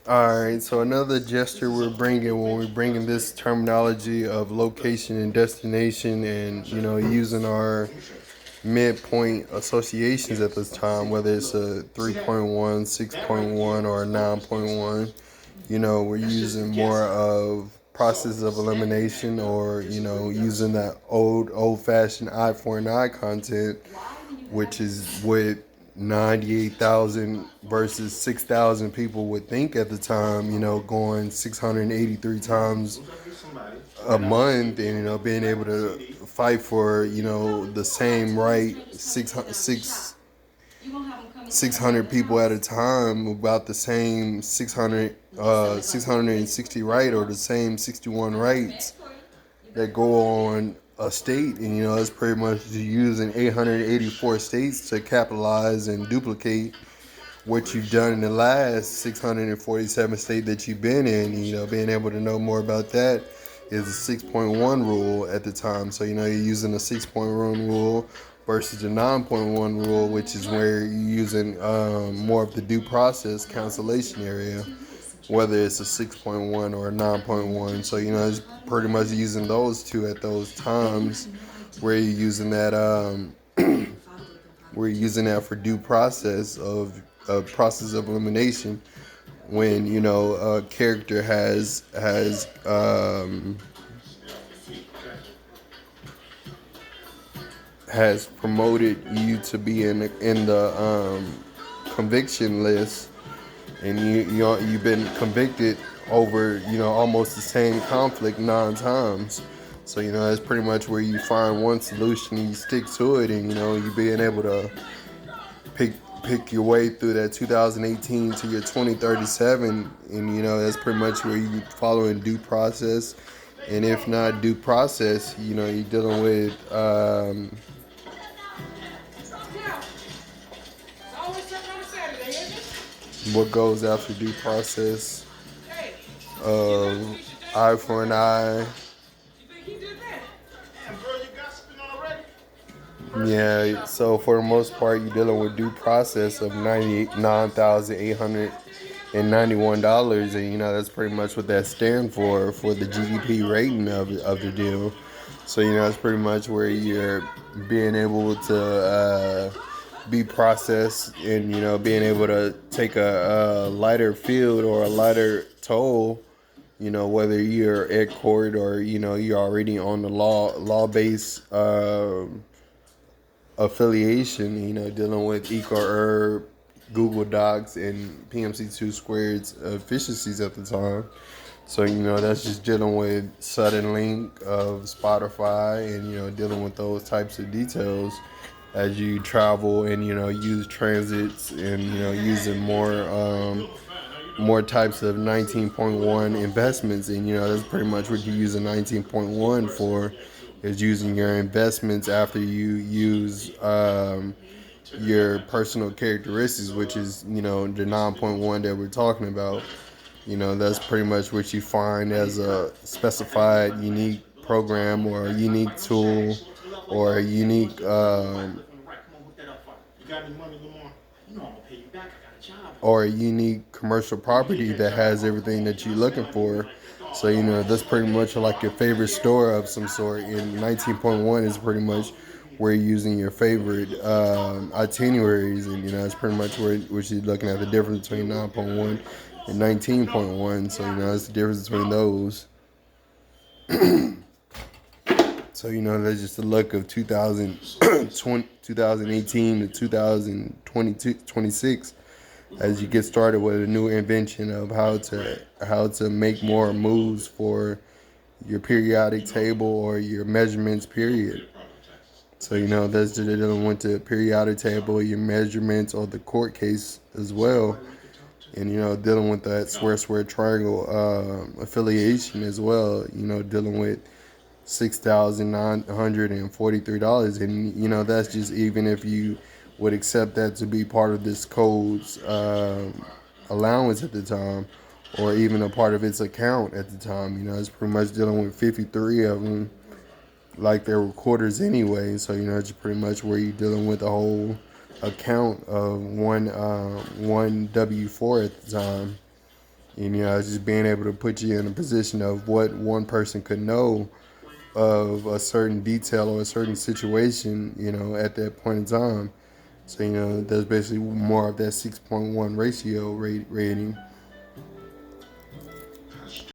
All right, so another gesture we're bringing when we're bringing this terminology of location and destination, and using our midpoint associations at this time, whether it's a 3.1, 6.1, or a 9.1. We're using more of process of elimination, or using that old fashioned eye for an eye content, which is what 98,000 versus 6,000 people would think at the time, going 683 times a month, and being able to fight for the same right 600 people at a time, about the same 660 right, or the same 61 rights that go on a state. And it's pretty much using 884 states to capitalize and duplicate what you've done in the last 647 state that you've been in. Being able to know more about that is a 6.1 rule at the time. So you're using a 6.1 rule versus the 9.1 rule, which is where you're using more of the due process cancellation area, whether it's a 6.1 or a 9.1. So it's pretty much using those two at those times where you're using that we're using that for due process of process of elimination, when a character has promoted you to be in the conviction list, and you've been convicted over almost the same conflict 9 times. So that's pretty much where you find one solution and you stick to it, and you being able to pick your way through that 2018 to your 2037, and that's pretty much where you following due process. And if not due process, you're dealing with what goes after due process of eye for an eye. Yeah, so for the most part, you're dealing with due process of $99,891, and that's pretty much what that stands for the GDP rating of the deal. So that's pretty much where you're being able to be processed, and being able to take a lighter field or a lighter toll. Whether you're at court, or you're already on the law-based affiliation, dealing with ecourb, Google Docs, and PMC2 squared's efficiencies at the time. So that's just dealing with sudden link of Spotify, and dealing with those types of details as you travel, and use transits, and using more types of 19.1 investments. And that's pretty much what you use a 19.1 for, is using your investments after you use your personal characteristics, which is the 9.1 that we're talking about. That's pretty much what you find as a specified unique program, or a unique tool, or a unique commercial property that has everything that you're looking for. So that's pretty much like your favorite store of some sort. And 19.1 is pretty much where you're using your favorite itineraries, and it's pretty much where you're looking at the difference between 9.1 and 19.1. So that's the difference between those. So that's just the look of 2018 to 2026, as you get started with a new invention of how to make more moves for your periodic table or your measurements period. So that's just dealing with the periodic table, your measurements, or the court case as well, and dealing with that square triangle affiliation as well. Dealing with $6,943, and that's just even if you would accept that to be part of this code's allowance at the time, or even a part of its account at the time. It's pretty much dealing with 53 of them, like they're quarters anyway. So it's pretty much where you're dealing with the whole account of one W4 at the time. And, it's just being able to put you in a position of what one person could know of a certain detail or a certain situation, at that point in time. So, there's basically more of that 6.1 ratio rating.